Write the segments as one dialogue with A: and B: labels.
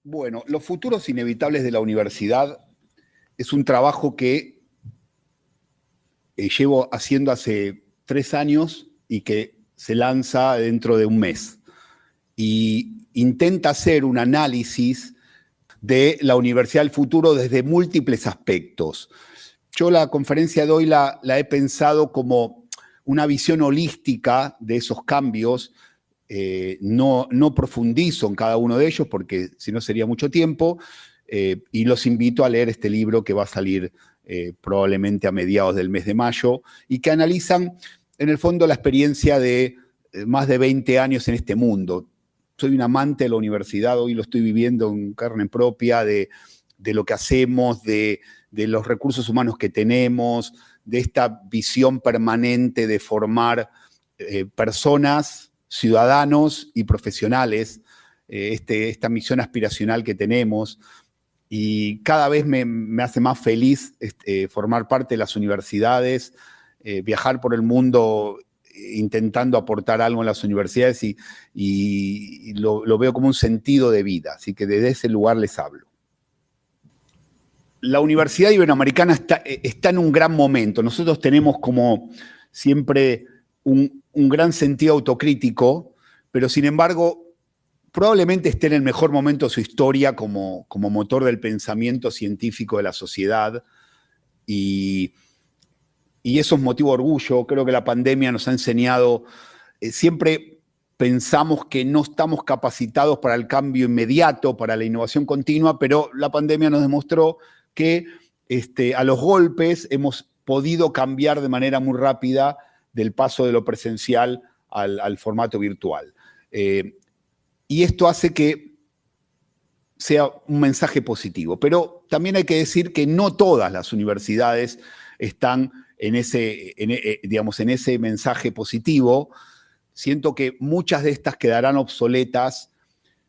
A: Bueno, los futuros inevitables de la universidad es un trabajo que llevo haciendo hace 3 años y que se lanza dentro de un mes. Y intenta hacer un análisis de la Universidad del Futuro desde múltiples aspectos. Yo la conferencia de hoy la he pensado como una visión holística de esos cambios. No profundizo en cada uno de ellos porque si no sería mucho tiempo, y los invito a leer este libro que va a salir probablemente a mediados del mes de mayo y que analizan en el fondo la experiencia de más de 20 años en este mundo. Soy un amante de la universidad, hoy lo estoy viviendo en carne propia, de lo que hacemos, de los recursos humanos que tenemos, de esta visión permanente de formar personas, ciudadanos y profesionales, esta misión aspiracional que tenemos. Y cada vez me hace más feliz formar parte de las universidades, viajar por el mundo intentando aportar algo en las universidades y lo veo como un sentido de vida. Así que desde ese lugar les hablo. La Universidad Iberoamericana está en un gran momento. Nosotros tenemos como siempre un gran sentido autocrítico, pero sin embargo probablemente esté en el mejor momento de su historia como motor del pensamiento científico de la sociedad y eso es motivo de orgullo. Creo que la pandemia nos ha enseñado, siempre pensamos que no estamos capacitados para el cambio inmediato, para la innovación continua, pero la pandemia nos demostró que a los golpes hemos podido cambiar de manera muy rápida del paso de lo presencial al formato virtual. Y esto hace que sea un mensaje positivo. Pero también hay que decir que no todas las universidades están en ese mensaje positivo. Siento que muchas de estas quedarán obsoletas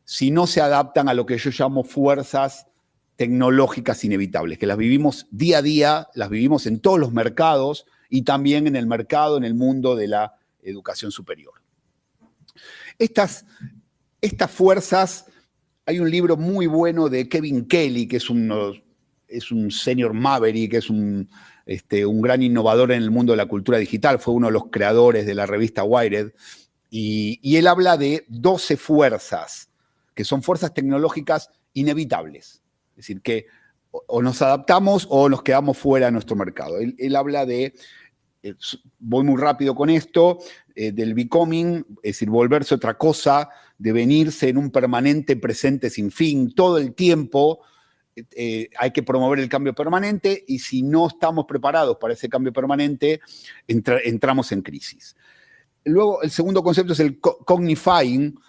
A: si no se adaptan a lo que yo llamo fuerzas tecnológicas inevitables, que las vivimos día a día, las vivimos en todos los mercados y también en el mercado, en el mundo de la educación superior. Estas fuerzas, hay un libro muy bueno de Kevin Kelly, que es un senior maverick, es un gran innovador en el mundo de la cultura digital, fue uno de los creadores de la revista Wired, y él habla de 12 fuerzas, que son fuerzas tecnológicas inevitables. Es decir, que o nos adaptamos o nos quedamos fuera de nuestro mercado. Él habla de, voy muy rápido con esto, del becoming, es decir, volverse otra cosa, devenirse en un permanente presente sin fin, todo el tiempo. Hay que promover el cambio permanente y si no estamos preparados para ese cambio permanente, entramos en crisis. Luego, el segundo concepto es el cognifying,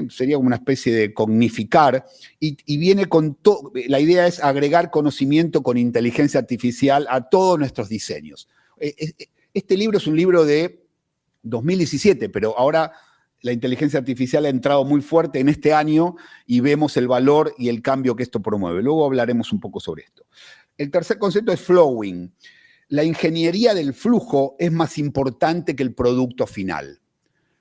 A: sería como una especie de cognificar, y viene con todo. La idea es agregar conocimiento con inteligencia artificial a todos nuestros diseños. Este libro es un libro de 2017, pero ahora la inteligencia artificial ha entrado muy fuerte en este año y vemos el valor y el cambio que esto promueve. Luego hablaremos un poco sobre esto. El tercer concepto es flowing. La ingeniería del flujo es más importante que el producto final,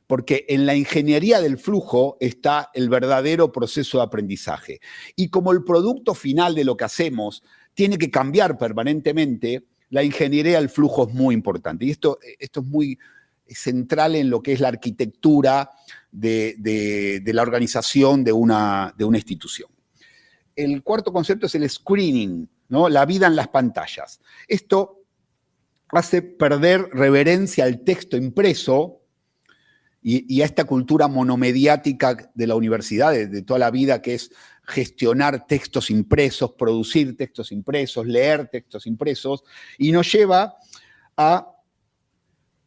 A: porque en la ingeniería del flujo está el verdadero proceso de aprendizaje. Y como el producto final de lo que hacemos tiene que cambiar permanentemente, la ingeniería del flujo es muy importante. Y esto es muy central en lo que es la arquitectura de la organización de una institución. El cuarto concepto es el screening, ¿no? La vida en las pantallas. Esto hace perder reverencia al texto impreso y a esta cultura monomediática de la universidad, de toda la vida, que es gestionar textos impresos, producir textos impresos, leer textos impresos, y nos lleva a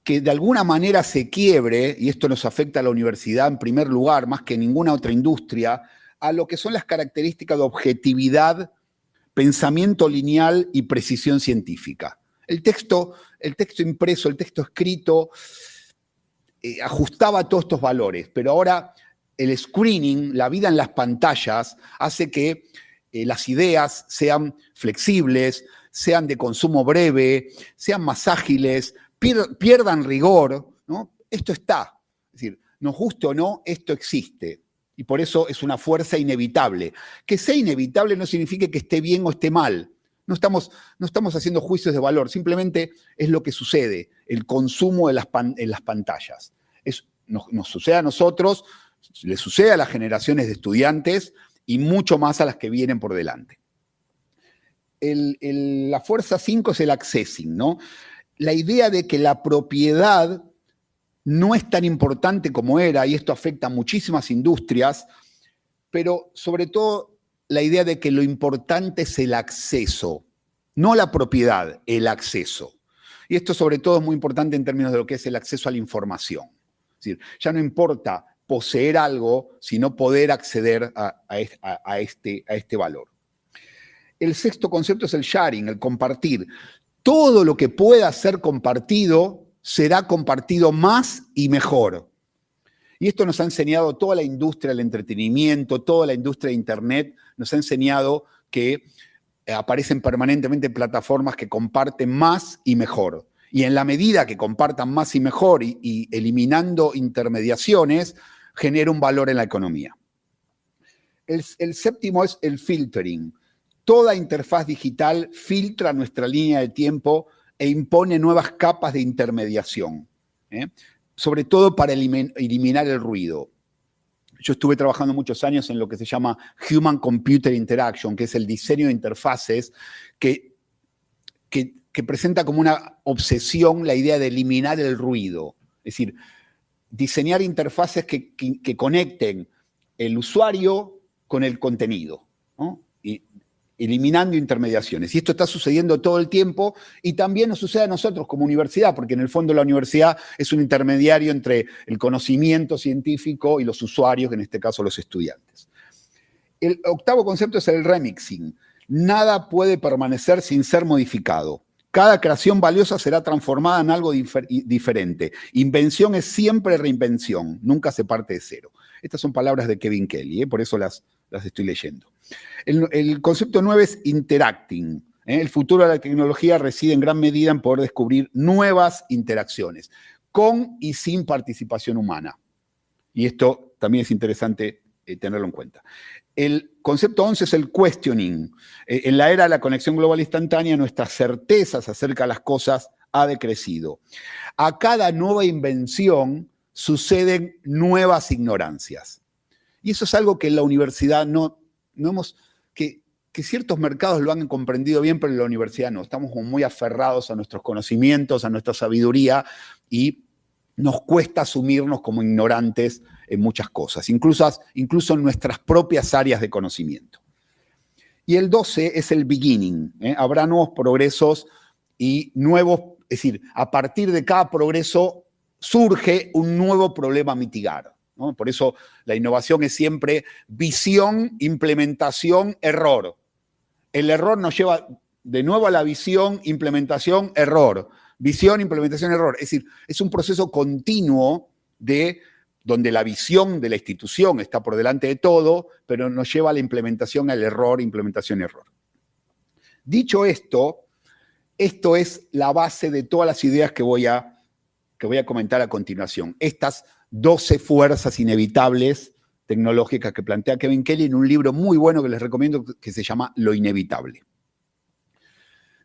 A: que de alguna manera se quiebre, y esto nos afecta a la universidad en primer lugar, más que ninguna otra industria, a lo que son las características de objetividad, pensamiento lineal y precisión científica. El texto impreso, el texto escrito, ajustaba todos estos valores, pero ahora el screening, la vida en las pantallas, hace que las ideas sean flexibles, sean de consumo breve, sean más ágiles, pierdan rigor, ¿no? Esto está. Es decir, nos guste o no, esto existe. y por eso es una fuerza inevitable. Que sea inevitable no significa que esté bien o esté mal. No estamos haciendo juicios de valor, simplemente es lo que sucede, el consumo en las pantallas. Nos sucede a nosotros, le sucede a las generaciones de estudiantes y mucho más a las que vienen por delante. La fuerza 5 es el accessing, ¿no? La idea de que la propiedad no es tan importante como era, y esto afecta a muchísimas industrias, pero sobre todo la idea de que lo importante es el acceso, no la propiedad, el acceso. Y esto sobre todo es muy importante en términos de lo que es el acceso a la información. Es decir, ya no importa poseer algo, sino poder acceder a este valor. El sexto concepto es el sharing, el compartir. Todo lo que pueda ser compartido será compartido más y mejor. Y esto nos ha enseñado toda la industria del entretenimiento, toda la industria de Internet, nos ha enseñado que aparecen permanentemente plataformas que comparten más y mejor. Y en la medida que compartan más y mejor y eliminando intermediaciones, genera un valor en la economía. El séptimo es el filtering. Toda interfaz digital filtra nuestra línea de tiempo e impone nuevas capas de intermediación, sobre todo para eliminar el ruido. Yo estuve trabajando muchos años en lo que se llama Human Computer Interaction, que es el diseño de interfaces que presenta como una obsesión la idea de eliminar el ruido. Es decir, diseñar interfaces que conecten el usuario con el contenido, ¿no? Y eliminando intermediaciones. Y esto está sucediendo todo el tiempo y también nos sucede a nosotros como universidad, porque en el fondo la universidad es un intermediario entre el conocimiento científico y los usuarios, que en este caso los estudiantes. El octavo concepto es el remixing. Nada puede permanecer sin ser modificado. Cada creación valiosa será transformada en algo diferente. Invención es siempre reinvención, nunca se parte de cero. Estas son palabras de Kevin Kelly, por eso las estoy leyendo. El concepto 9 es interacting. El futuro de la tecnología reside en gran medida en poder descubrir nuevas interacciones, con y sin participación humana. Y esto también es interesante tenerlo en cuenta. El concepto 11 es el questioning. En la era de la conexión global instantánea, nuestras certezas acerca de las cosas ha decrecido. A cada nueva invención suceden nuevas ignorancias. Y eso es algo que en la universidad que ciertos mercados lo han comprendido bien, pero en la universidad no. Estamos como muy aferrados a nuestros conocimientos, a nuestra sabiduría, y nos cuesta asumirnos como ignorantes en muchas cosas, incluso en nuestras propias áreas de conocimiento. Y el 12 es el beginning. Habrá nuevos progresos y nuevos, es decir, a partir de cada progreso surge un nuevo problema a mitigar, ¿no? Por eso la innovación es siempre visión, implementación, error. El error nos lleva de nuevo a la visión, implementación, error. Visión, implementación, error. Es decir, es un proceso continuo donde la visión de la institución está por delante de todo, pero nos lleva a la implementación, al error, implementación, error. Dicho esto es la base de todas las ideas que voy a comentar a continuación. Estas 12 fuerzas inevitables tecnológicas que plantea Kevin Kelly en un libro muy bueno que les recomiendo, que se llama Lo Inevitable.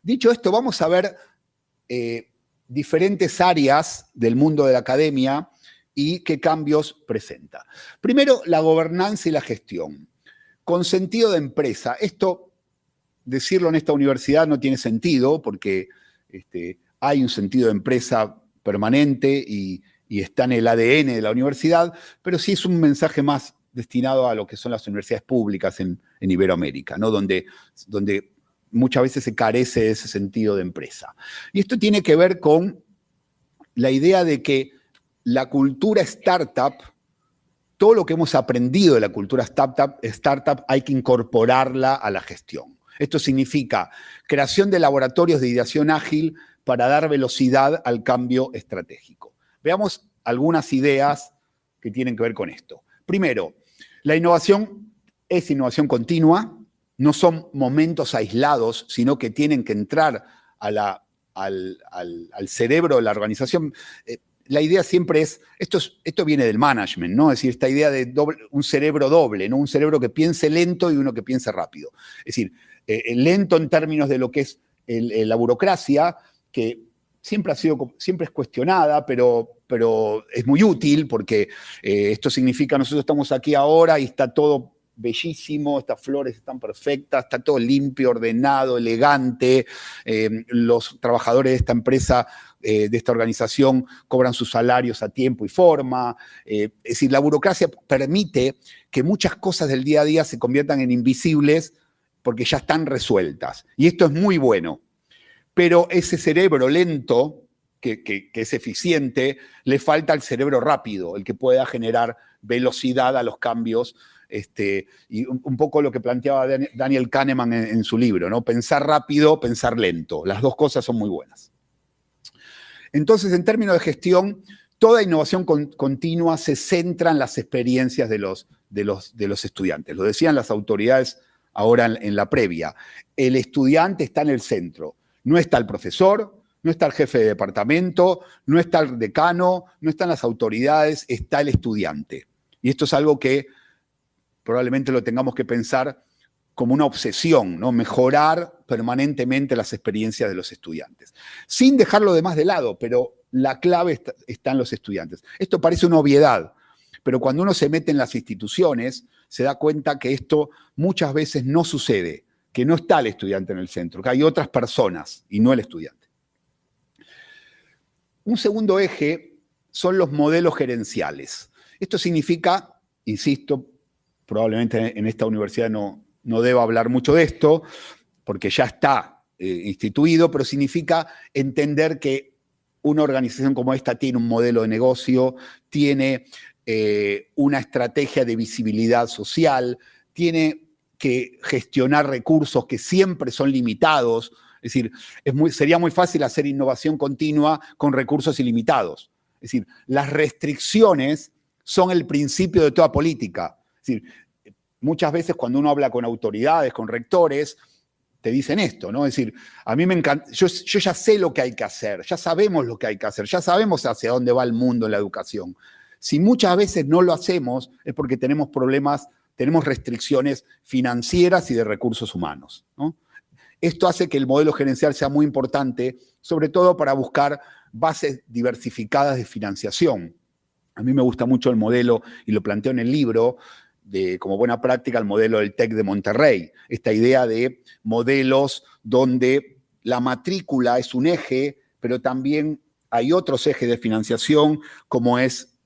A: Dicho esto, vamos a ver diferentes áreas del mundo de la academia y qué cambios presenta. Primero, la gobernanza y la gestión. Con sentido de empresa. Esto, decirlo en esta universidad no tiene sentido porque hay un sentido de empresa permanente y está en el ADN de la universidad, pero sí es un mensaje más destinado a lo que son las universidades públicas en Iberoamérica, ¿no? Donde muchas veces se carece de ese sentido de empresa. Y esto tiene que ver con la idea de que la cultura startup, todo lo que hemos aprendido de la cultura startup hay que incorporarla a la gestión. Esto significa creación de laboratorios de ideación ágil para dar velocidad al cambio estratégico. Veamos algunas ideas que tienen que ver con esto. Primero, la innovación es innovación continua, no son momentos aislados, sino que tienen que entrar al cerebro de la organización. la idea siempre es, esto viene del management, ¿no? Es decir, esta idea de un cerebro doble, ¿no? Un cerebro que piense lento y uno que piense rápido. Es decir, lento en términos de lo que es la burocracia, que siempre es cuestionada, pero es muy útil porque esto significa, nosotros estamos aquí ahora y está todo bellísimo, estas flores están perfectas, está todo limpio, ordenado, elegante, los trabajadores de esta empresa, de esta organización, cobran sus salarios a tiempo y forma. Es decir, la burocracia permite que muchas cosas del día a día se conviertan en invisibles porque ya están resueltas. Y esto es muy bueno. Pero ese cerebro lento, que es eficiente, le falta el cerebro rápido, el que pueda generar velocidad a los cambios. Y un poco lo que planteaba Daniel Kahneman en su libro, ¿no? Pensar rápido, pensar lento. Las dos cosas son muy buenas. Entonces, en términos de gestión, toda innovación continua se centra en las experiencias de los estudiantes. Lo decían las autoridades ahora en la previa. El estudiante está en el centro. No está el profesor, no está el jefe de departamento, no está el decano, no están las autoridades, está el estudiante. Y esto es algo que probablemente lo tengamos que pensar como una obsesión, ¿no? Mejorar permanentemente las experiencias de los estudiantes. Sin dejar lo demás de lado, pero la clave está en los estudiantes. Esto parece una obviedad, pero cuando uno se mete en las instituciones, se da cuenta que esto muchas veces no sucede, que no está el estudiante en el centro, que hay otras personas y no el estudiante. Un segundo eje son los modelos gerenciales. Esto significa, insisto, probablemente en esta universidad no debo hablar mucho de esto, porque ya está instituido, pero significa entender que una organización como esta tiene un modelo de negocio, tiene una estrategia de visibilidad social, tiene que gestionar recursos que siempre son limitados. Es decir, sería muy fácil hacer innovación continua con recursos ilimitados. Es decir, las restricciones son el principio de toda política. Es decir, muchas veces cuando uno habla con autoridades, con rectores, te dicen esto, ¿no? Es decir, a mí me encanta, yo ya sé lo que hay que hacer, ya sabemos lo que hay que hacer, ya sabemos hacia dónde va el mundo en la educación. Si muchas veces no lo hacemos es porque tenemos problemas, tenemos restricciones financieras y de recursos humanos, ¿no? Esto hace que el modelo gerencial sea muy importante, sobre todo para buscar bases diversificadas de financiación. A mí me gusta mucho el modelo, y lo planteo en el libro, como buena práctica, el modelo del TEC de Monterrey. Esta idea de modelos donde la matrícula es un eje, pero también hay otros ejes de financiación, como es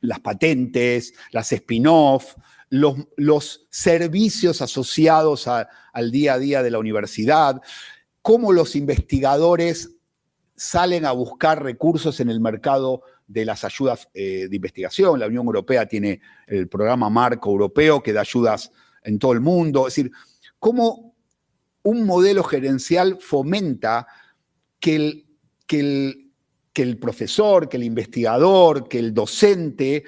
A: las patentes, las spin-off, los servicios asociados al día a día de la universidad, cómo los investigadores salen a buscar recursos en el mercado de las ayudas de investigación. La Unión Europea tiene el programa Marco Europeo que da ayudas en todo el mundo. Es decir, cómo un modelo gerencial fomenta que el profesor, que el investigador, que el docente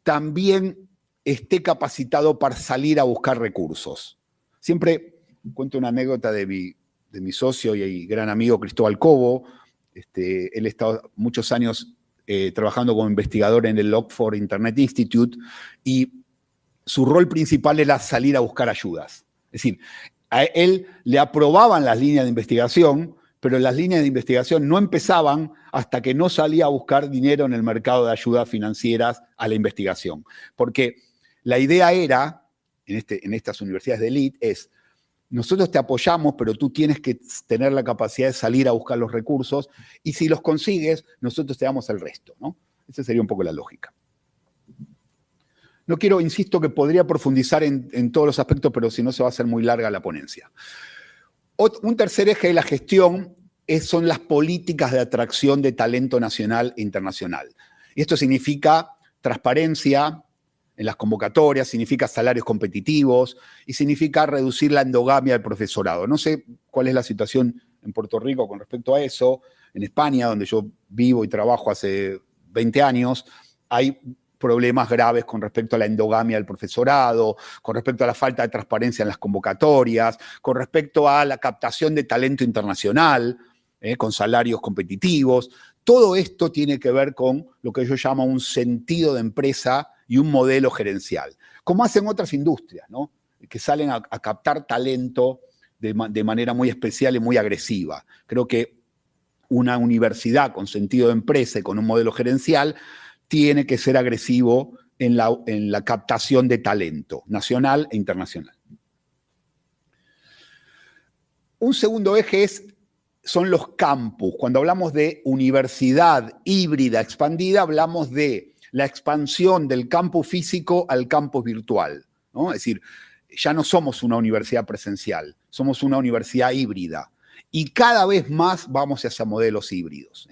A: también esté capacitado para salir a buscar recursos. Siempre cuento una anécdota de mi socio y gran amigo Cristóbal Cobo. Él ha estado muchos años trabajando como investigador en el Oxford Internet Institute y su rol principal era salir a buscar ayudas. Es decir, a él le aprobaban las líneas de investigación, pero las líneas de investigación no empezaban hasta que no salía a buscar dinero en el mercado de ayudas financieras a la investigación. Porque la idea era, en estas universidades de élite, es: nosotros te apoyamos, pero tú tienes que tener la capacidad de salir a buscar los recursos y si los consigues, nosotros te damos el resto, ¿no? Esa sería un poco la lógica. No quiero, insisto, que podría profundizar en todos los aspectos, pero si no se va a hacer muy larga la ponencia. Un tercer eje de la gestión son las políticas de atracción de talento nacional e internacional. Y esto significa transparencia en las convocatorias, significa salarios competitivos y significa reducir la endogamia del profesorado. No sé cuál es la situación en Puerto Rico con respecto a eso. En España, donde yo vivo y trabajo hace 20 años, hay problemas graves con respecto a la endogamia del profesorado, con respecto a la falta de transparencia en las convocatorias, con respecto a la captación de talento internacional, con salarios competitivos. todo esto tiene que ver con lo que yo llamo un sentido de empresa y un modelo gerencial, como hacen otras industrias, ¿no? Que salen a captar talento de manera muy especial y muy agresiva. Creo que una universidad con sentido de empresa y con un modelo gerencial tiene que ser agresivo en la captación de talento nacional e internacional. Un segundo eje son los campus. Cuando hablamos de universidad híbrida expandida, hablamos de la expansión del campus físico al campus virtual, ¿no? Es decir, ya no somos una universidad presencial, somos una universidad híbrida. Y cada vez más vamos hacia modelos híbridos.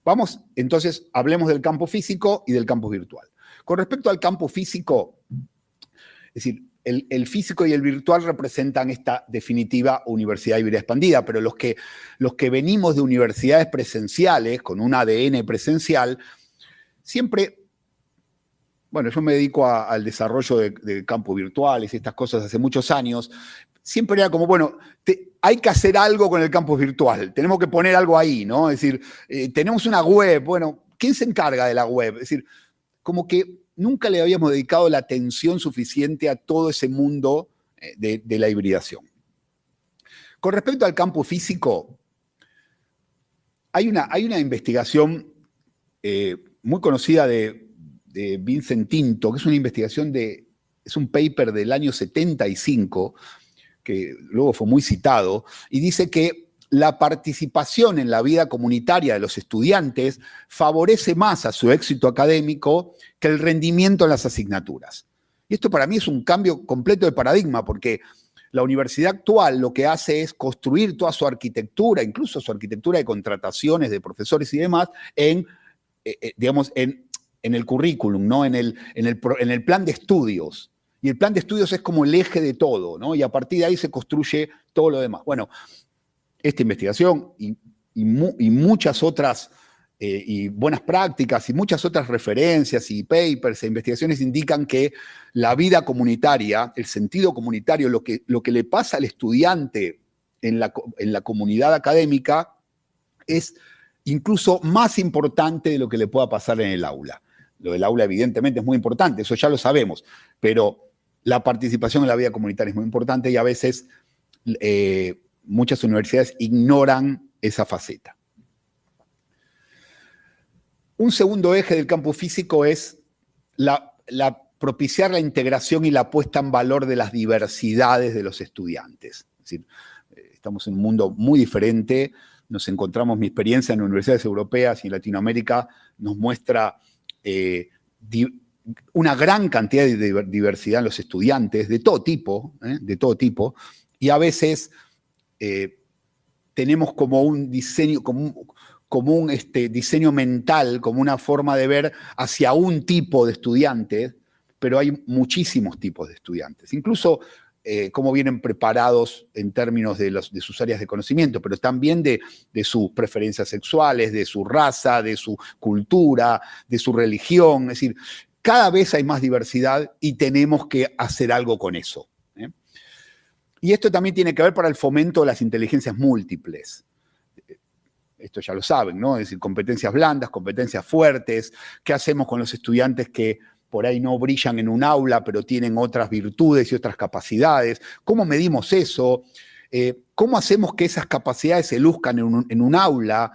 A: Vamos, entonces, hablemos del campus físico y del campus virtual. Con respecto al campus físico, es decir, el físico y el virtual representan esta definitiva universidad híbrida expandida, pero los que venimos de universidades presenciales, con un ADN presencial, siempre... Bueno, yo me dedico al desarrollo de campus virtuales y estas cosas hace muchos años. Siempre era como, bueno, hay que hacer algo con el campus virtual, tenemos que poner algo ahí, ¿no? Es decir, tenemos una web, bueno, ¿quién se encarga de la web? Es decir, como que nunca le habíamos dedicado la atención suficiente a todo ese mundo de la hibridación. Con respecto al campus físico, hay una investigación muy conocida de Vincent Tinto, que es una investigación es un paper del año 75, que luego fue muy citado, y dice que la participación en la vida comunitaria de los estudiantes favorece más a su éxito académico que el rendimiento en las asignaturas. Y esto para mí es un cambio completo de paradigma, porque la universidad actual lo que hace es construir toda su arquitectura, incluso su arquitectura de contrataciones de profesores y demás, digamos, en el currículum, ¿no? en el plan de estudios. Y el plan de estudios es como el eje de todo, ¿no? Y a partir de ahí se construye todo lo demás. Bueno, esta investigación y muchas otras, y buenas prácticas y muchas otras referencias y papers e investigaciones indican que la vida comunitaria, el sentido comunitario, lo que le pasa al estudiante en la comunidad académica es incluso más importante de lo que le pueda pasar en el aula. Lo del aula evidentemente es muy importante, eso ya lo sabemos, pero la participación en la vida comunitaria es muy importante y a veces muchas universidades ignoran esa faceta. Un segundo eje del campus físico es propiciar la integración y la puesta en valor de las diversidades de los estudiantes. Es decir, estamos en un mundo muy diferente, nos encontramos, mi experiencia en universidades europeas y en Latinoamérica nos muestra una gran cantidad de diversidad en los estudiantes, de todo tipo, y a veces tenemos como un diseño, diseño mental, como una forma de ver hacia un tipo de estudiantes, pero hay muchísimos tipos de estudiantes, incluso cómo vienen preparados en términos de sus áreas de conocimiento, pero también de sus preferencias sexuales, de su raza, de su cultura, de su religión. Es decir, cada vez hay más diversidad y tenemos que hacer algo con eso. Y esto también tiene que ver para el fomento de las inteligencias múltiples. Esto ya lo saben, ¿no? Es decir, competencias blandas, competencias fuertes. ¿Qué hacemos con los estudiantes que por ahí no brillan en un aula, pero tienen otras virtudes y otras capacidades? ¿Cómo medimos eso? ¿Cómo hacemos que esas capacidades se luzcan en un aula?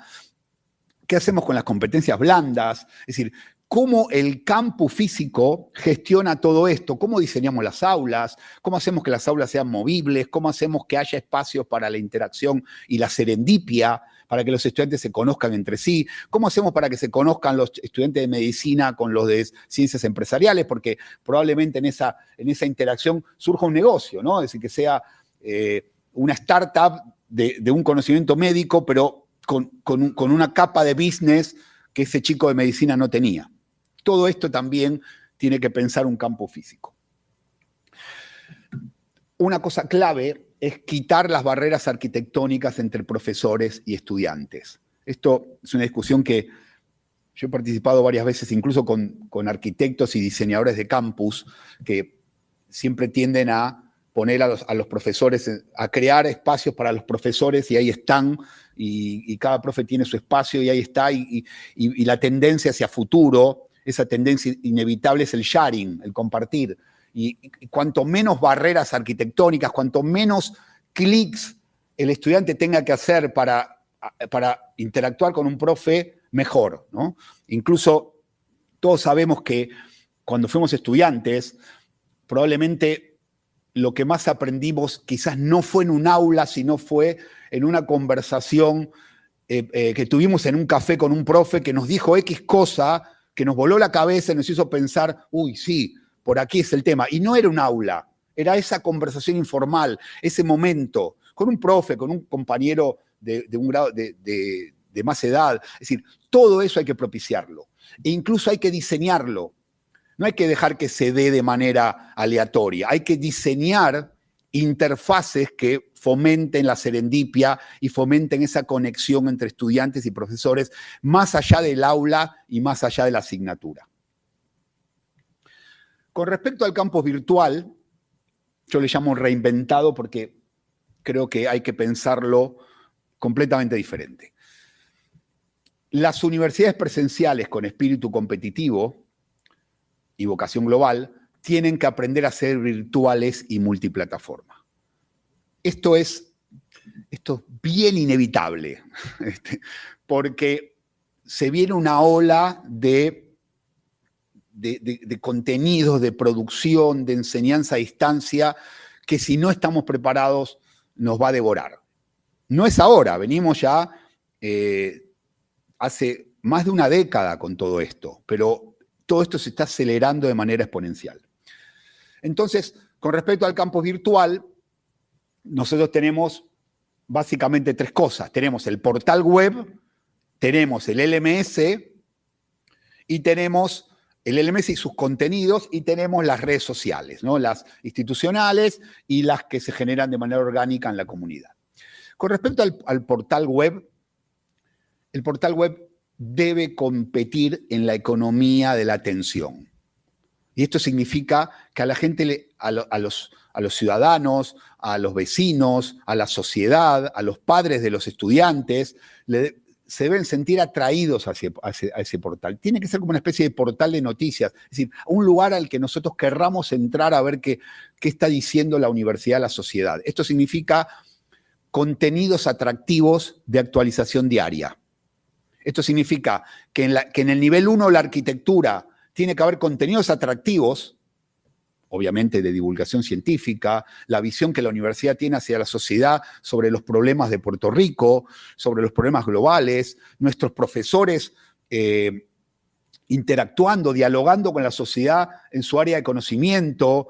A: ¿Qué hacemos con las competencias blandas? Es decir, ¿cómo el campus físico gestiona todo esto? ¿Cómo diseñamos las aulas? ¿Cómo hacemos que las aulas sean movibles? ¿Cómo hacemos que haya espacios para la interacción y la serendipia, para que los estudiantes se conozcan entre sí? ¿Cómo hacemos para que se conozcan los estudiantes de medicina con los de ciencias empresariales? Porque probablemente en esa interacción surja un negocio, ¿no? Es decir, que sea una startup de un conocimiento médico, pero con una capa de business que ese chico de medicina no tenía. Todo esto también tiene que pensar un campo físico. Una cosa clave es quitar las barreras arquitectónicas entre profesores y estudiantes. Esto es una discusión que yo he participado varias veces, incluso con arquitectos y diseñadores de campus, que siempre tienden a poner a los profesores, a crear espacios para los profesores, y ahí están y cada profe tiene su espacio y ahí está, y la tendencia hacia futuro, esa tendencia inevitable es el sharing, el compartir. Y cuanto menos barreras arquitectónicas, cuanto menos clics el estudiante tenga que hacer para interactuar con un profe, mejor, ¿no? Incluso todos sabemos que cuando fuimos estudiantes, probablemente lo que más aprendimos quizás no fue en un aula, sino fue en una conversación que tuvimos en un café con un profe que nos dijo X cosa, que nos voló la cabeza y nos hizo pensar, uy, sí, por aquí es el tema. Y no era un aula, era esa conversación informal, ese momento, con un profe, con un compañero de un grado de más edad. Es decir, todo eso hay que propiciarlo. E incluso hay que diseñarlo. No hay que dejar que se dé de manera aleatoria. Hay que diseñar interfaces que fomenten la serendipia y fomenten esa conexión entre estudiantes y profesores más allá del aula y más allá de la asignatura. Con respecto al campus virtual, yo le llamo reinventado porque creo que hay que pensarlo completamente diferente. Las universidades presenciales con espíritu competitivo y vocación global tienen que aprender a ser virtuales y multiplataforma. Esto es bien inevitable, porque se viene una ola de contenidos, de producción, de enseñanza a distancia, que si no estamos preparados nos va a devorar. No es ahora, venimos ya hace más de una década con todo esto, pero todo esto se está acelerando de manera exponencial. Entonces, con respecto al campus virtual, nosotros tenemos básicamente tres cosas. Tenemos el portal web, tenemos el LMS y tenemos el LMS y sus contenidos, y tenemos las redes sociales, ¿no? Las institucionales y las que se generan de manera orgánica en la comunidad. Con respecto al portal web, el portal web debe competir en la economía de la atención. Y esto significa que a la gente, a los ciudadanos, a los vecinos, a la sociedad, a los padres de los estudiantes, se deben sentir atraídos hacia ese portal. Tiene que ser como una especie de portal de noticias, es decir, un lugar al que nosotros querramos entrar a ver qué está diciendo la universidad a la sociedad. Esto significa contenidos atractivos de actualización diaria. Esto significa que en el nivel 1 de la arquitectura tiene que haber contenidos atractivos, obviamente de divulgación científica, la visión que la universidad tiene hacia la sociedad sobre los problemas de Puerto Rico, sobre los problemas globales, nuestros profesores interactuando, dialogando con la sociedad en su área de conocimiento,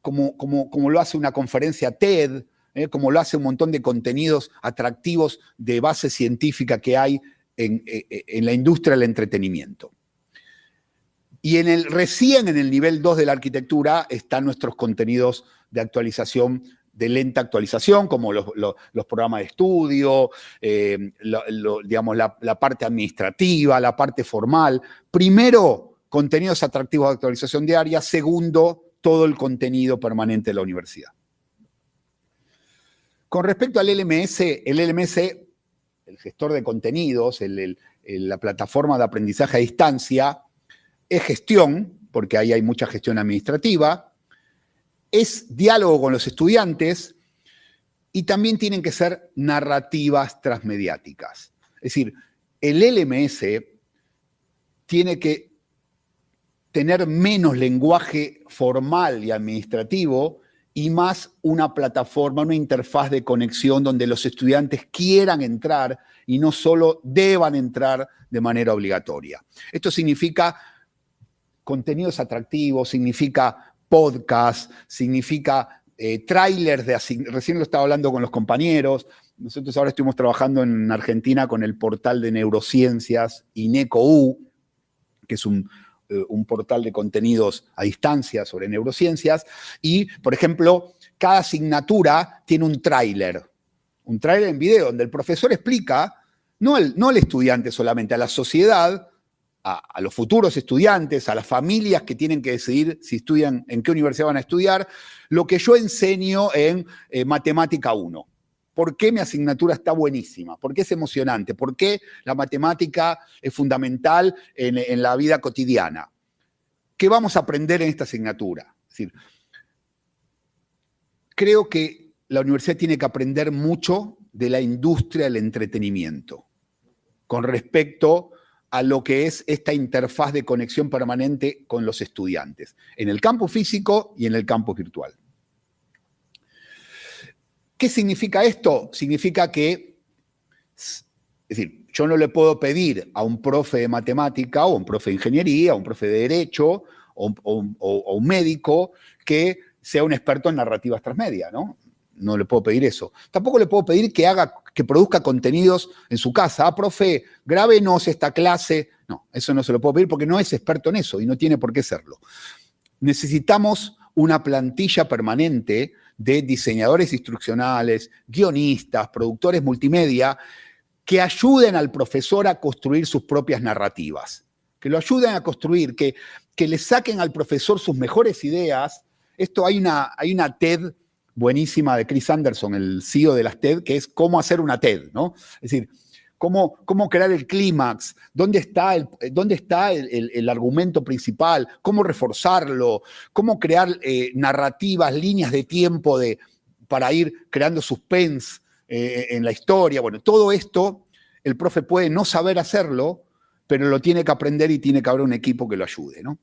A: como lo hace una conferencia TED, como lo hace un montón de contenidos atractivos de base científica que hay en la industria del entretenimiento. Y recién en el nivel 2 de la arquitectura están nuestros contenidos de actualización, de lenta actualización, como los programas de estudio, digamos, la parte administrativa, la parte formal. Primero, contenidos atractivos de actualización diaria. Segundo, todo el contenido permanente de la universidad. Con respecto al LMS, el gestor de contenidos, la plataforma de aprendizaje a distancia, es gestión, porque ahí hay mucha gestión administrativa, es diálogo con los estudiantes y también tienen que ser narrativas transmediáticas. Es decir, el LMS tiene que tener menos lenguaje formal y administrativo y más una plataforma, una interfaz de conexión donde los estudiantes quieran entrar y no solo deban entrar de manera obligatoria. Esto significa contenidos atractivos, significa podcast, significa trailers recién lo estaba hablando con los compañeros. Nosotros ahora estuvimos trabajando en Argentina con el portal de neurociencias INECO-U, que es un portal de contenidos a distancia sobre neurociencias, y, por ejemplo, cada asignatura tiene un tráiler en video, donde el profesor explica, no al estudiante solamente, a la sociedad, a los futuros estudiantes, a las familias que tienen que decidir si estudian, en qué universidad van a estudiar, lo que yo enseño en Matemática 1. ¿Por qué mi asignatura está buenísima? ¿Por qué es emocionante? ¿Por qué la matemática es fundamental en la vida cotidiana? ¿Qué vamos a aprender en esta asignatura? Es decir, creo que la universidad tiene que aprender mucho de la industria del entretenimiento con respecto a lo que es esta interfaz de conexión permanente con los estudiantes, en el campo físico y en el campo virtual. ¿Qué significa esto? Significa que, es decir, yo no le puedo pedir a un profe de matemática o a un profe de ingeniería, o a un profe de derecho o un médico que sea un experto en narrativas transmedia, ¿no? No le puedo pedir eso. Tampoco le puedo pedir que produzca contenidos en su casa. Profe, grábenos esta clase. No, eso no se lo puedo pedir porque no es experto en eso y no tiene por qué serlo. Necesitamos una plantilla permanente de diseñadores instruccionales, guionistas, productores multimedia, que ayuden al profesor a construir sus propias narrativas, que lo ayuden a construir, que le saquen al profesor sus mejores ideas. Esto hay una TED buenísima de Chris Anderson, el CEO de las TED, que es cómo hacer una TED, ¿no? Es decir, cómo crear el clímax, dónde está el argumento principal, cómo reforzarlo, cómo crear narrativas, líneas de tiempo para ir creando suspense en la historia. Bueno, todo esto el profe puede no saber hacerlo, pero lo tiene que aprender y tiene que haber un equipo que lo ayude, ¿no?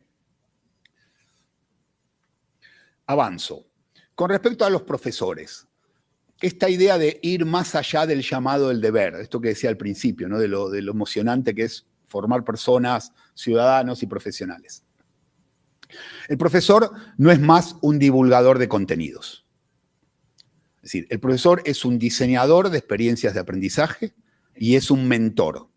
A: Avanzo. Con respecto a los profesores, esta idea de ir más allá del llamado del deber, esto que decía al principio, ¿no? de lo emocionante que es formar personas, ciudadanos y profesionales. El profesor no es más un divulgador de contenidos. Es decir, el profesor es un diseñador de experiencias de aprendizaje y es un mentor.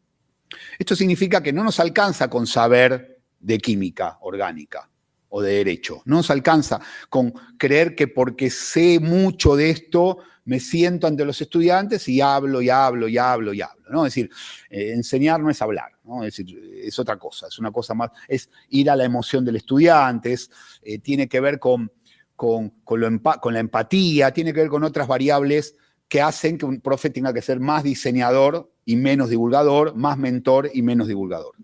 A: Esto significa que no nos alcanza con saber de química orgánica o de derecho. No nos alcanza con creer que porque sé mucho de esto me siento ante los estudiantes y hablo, ¿no? Es decir, enseñar no es hablar, ¿no? Es decir, es otra cosa, es una cosa más, es ir a la emoción del estudiante, tiene que ver con la empatía, tiene que ver con otras variables que hacen que un profe tenga que ser más diseñador y menos divulgador, más mentor y menos divulgador.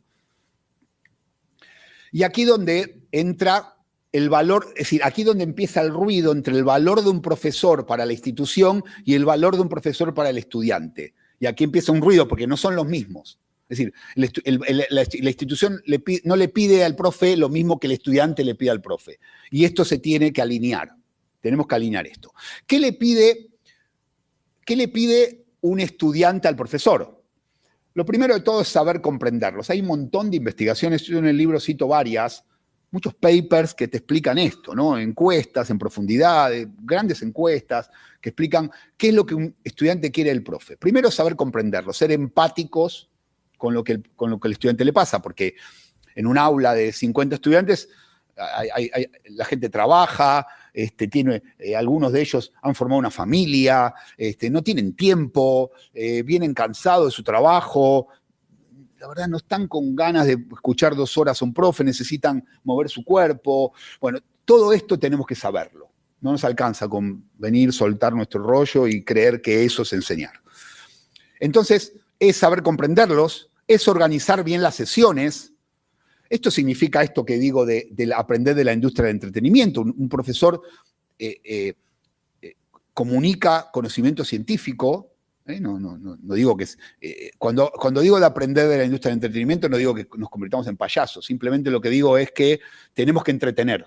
A: Y aquí donde entra el valor, es decir, aquí donde empieza el ruido entre el valor de un profesor para la institución y el valor de un profesor para el estudiante. Y aquí empieza un ruido porque no son los mismos. Es decir, la institución no le pide al profe lo mismo que el estudiante le pide al profe. Y esto se tiene que alinear. Tenemos que alinear esto. ¿Qué le pide un estudiante al profesor? Lo primero de todo es saber comprenderlos. Hay un montón de investigaciones, yo en el libro cito varias, muchos papers que te explican esto, ¿no? Encuestas en profundidad, grandes encuestas que explican qué es lo que un estudiante quiere del profe. Primero, saber comprenderlo, ser empáticos con lo que el estudiante le pasa, porque en un aula de 50 estudiantes la gente trabaja, algunos de ellos han formado una familia, no tienen tiempo, vienen cansados de su trabajo, la verdad no están con ganas de escuchar 2 horas a un profe, necesitan mover su cuerpo. Bueno, todo esto tenemos que saberlo. No nos alcanza con venir, soltar nuestro rollo y creer que eso es enseñar. Entonces, es saber comprenderlos, es organizar bien las sesiones. Esto significa esto que digo de aprender de la industria del entretenimiento. Un profesor comunica conocimiento científico. No digo que es... cuando digo de aprender de la industria del entretenimiento, no digo que nos convirtamos en payasos. Simplemente lo que digo es que tenemos que entretener,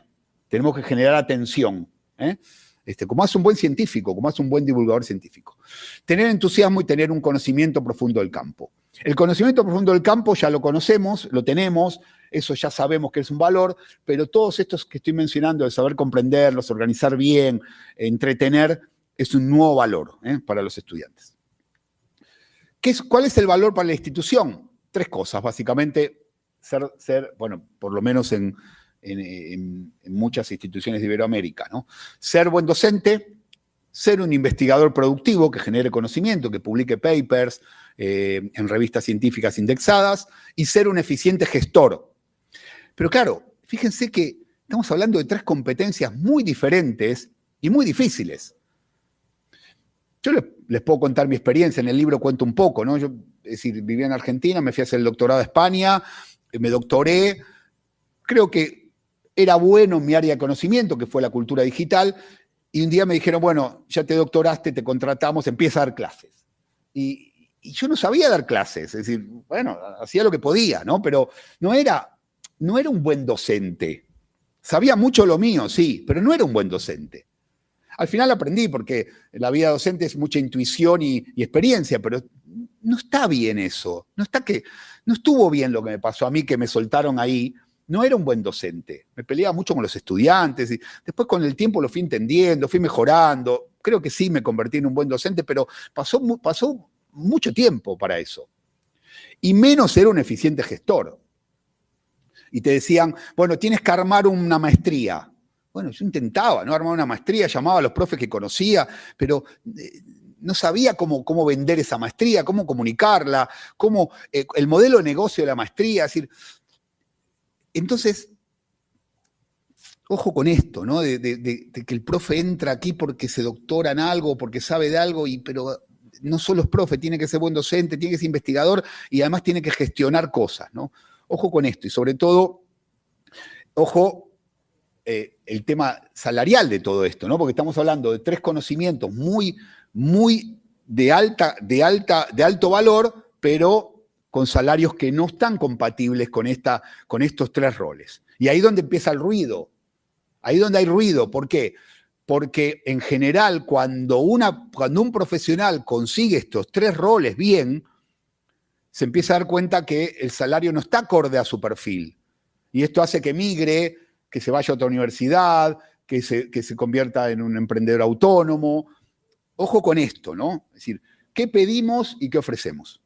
A: tenemos que generar atención. Como hace un buen científico, como hace un buen divulgador científico. Tener entusiasmo y tener un conocimiento profundo del campo. El conocimiento profundo del campo ya lo conocemos, lo tenemos, eso ya sabemos que es un valor, pero todos estos que estoy mencionando, el saber comprenderlos, organizar bien, entretener, es un nuevo valor para los estudiantes. ¿Cuál es el valor para la institución? 3 cosas, básicamente, bueno, por lo menos en muchas instituciones de Iberoamérica, ¿no? Ser buen docente, ser un investigador productivo que genere conocimiento, que publique papers en revistas científicas indexadas, y ser un eficiente gestor. Pero claro, fíjense que estamos hablando de 3 competencias muy diferentes y muy difíciles. Yo les puedo contar mi experiencia, en el libro cuento un poco, ¿no? Yo, es decir, vivía en Argentina, me fui a hacer el doctorado a España, me doctoré, creo que era bueno en mi área de conocimiento, que fue la cultura digital, y un día me dijeron, bueno, ya te doctoraste, te contratamos, empieza a dar clases. Y yo no sabía dar clases, es decir, bueno, hacía lo que podía, ¿no? Pero no era un buen docente. Sabía mucho lo mío, sí, pero no era un buen docente. Al final aprendí, porque la vida docente es mucha intuición y experiencia, pero no está bien eso. No estuvo bien lo que me pasó a mí, que me soltaron ahí. No era un buen docente. Me peleaba mucho con los estudiantes. Y después con el tiempo lo fui entendiendo, fui mejorando. Creo que sí me convertí en un buen docente, pero pasó mucho tiempo para eso. Y menos era un eficiente gestor. Y te decían, bueno, tienes que armar una maestría. Bueno, yo intentaba, ¿no? Armar una maestría, llamaba a los profes que conocía, pero no sabía cómo vender esa maestría, cómo comunicarla, el modelo de negocio de la maestría. Es decir, entonces, ojo con esto, ¿no? De que el profe entra aquí porque se doctora en algo, porque sabe de algo, pero no solo es profe, tiene que ser buen docente, tiene que ser investigador y además tiene que gestionar cosas, ¿no? Ojo con esto y sobre todo, ojo, el tema salarial de todo esto, ¿no? Porque estamos hablando de 3 conocimientos muy de alto valor, pero con salarios que no están compatibles con estos 3 roles. Y ahí es donde empieza el ruido. Ahí es donde hay ruido. ¿Por qué? Porque en general, cuando un profesional consigue estos 3 roles bien, se empieza a dar cuenta que el salario no está acorde a su perfil. Y esto hace que migre, que se vaya a otra universidad, que se convierta en un emprendedor autónomo. Ojo con esto, ¿no? Es decir, ¿qué pedimos y qué ofrecemos?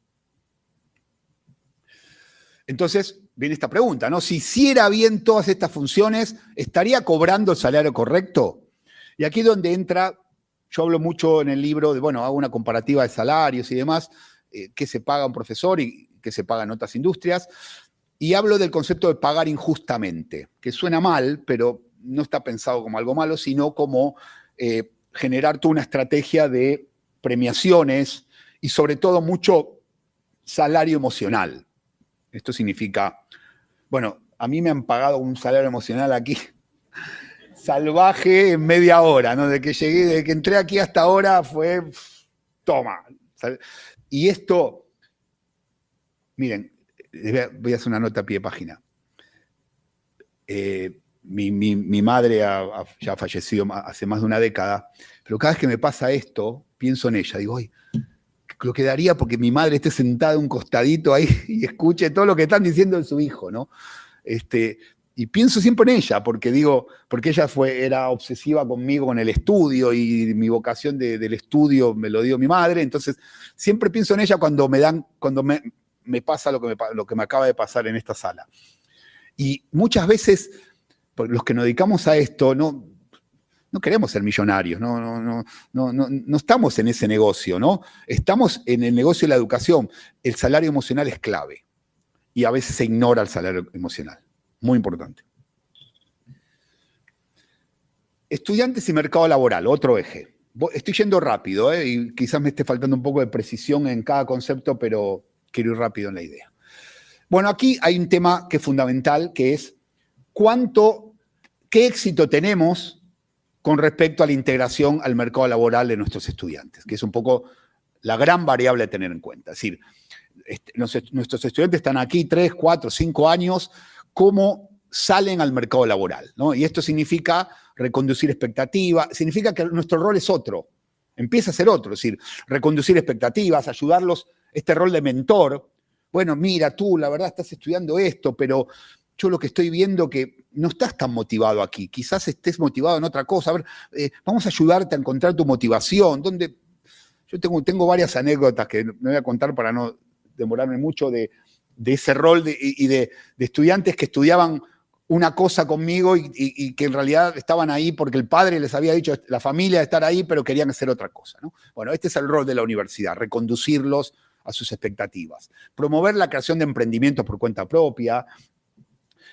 A: Entonces, viene esta pregunta, ¿no? Si hiciera bien todas estas funciones, ¿estaría cobrando el salario correcto? Y aquí es donde entra, yo hablo mucho en el libro, hago una comparativa de salarios y demás, qué se paga un profesor y qué se paga en otras industrias. Y hablo del concepto de pagar injustamente, que suena mal, pero no está pensado como algo malo, sino como generar toda una estrategia de premiaciones y sobre todo mucho salario emocional. Esto significa, a mí me han pagado un salario emocional aquí salvaje en media hora, ¿no? Desde que entré aquí hasta ahora fue, toma. Y esto, miren, voy a hacer una nota a pie de página. Mi madre ya ha fallecido hace más de una década, pero cada vez que me pasa esto, pienso en ella. Digo, ay, lo que daría porque mi madre esté sentada a un costadito ahí y escuche todo lo que están diciendo de su hijo, ¿no? Y pienso siempre en ella, porque ella era obsesiva conmigo con el estudio y mi vocación del estudio me lo dio mi madre. Entonces, siempre pienso en ella cuando me pasa lo que me acaba de pasar en esta sala. Y muchas veces, los que nos dedicamos a esto, no queremos ser millonarios, no estamos en ese negocio, ¿no? Estamos en el negocio de la educación. El salario emocional es clave y a veces se ignora el salario emocional. Muy importante. Estudiantes y mercado laboral, otro eje. Estoy yendo rápido, y quizás me esté faltando un poco de precisión en cada concepto, pero quiero ir rápido en la idea. Bueno, aquí hay un tema que es fundamental, que es qué éxito tenemos con respecto a la integración al mercado laboral de nuestros estudiantes, que es un poco la gran variable a tener en cuenta. Es decir, nuestros estudiantes están aquí 3, 4, 5 años, ¿cómo salen al mercado laboral? ¿No? Y esto significa reconducir expectativas, significa que nuestro rol es otro, empieza a ser otro, es decir, reconducir expectativas, ayudarlos, este rol de mentor. Bueno, mira, tú la verdad estás estudiando esto, pero yo lo que estoy viendo que no estás tan motivado aquí, quizás estés motivado en otra cosa. A ver, vamos a ayudarte a encontrar tu motivación. Yo tengo varias anécdotas que me voy a contar para no demorarme mucho de ese rol de estudiantes que estudiaban una cosa conmigo y que en realidad estaban ahí porque el padre les había dicho, la familia de estar ahí, pero querían hacer otra cosa, ¿no? Bueno, este es el rol de la universidad, reconducirlos a sus expectativas. Promover la creación de emprendimientos por cuenta propia.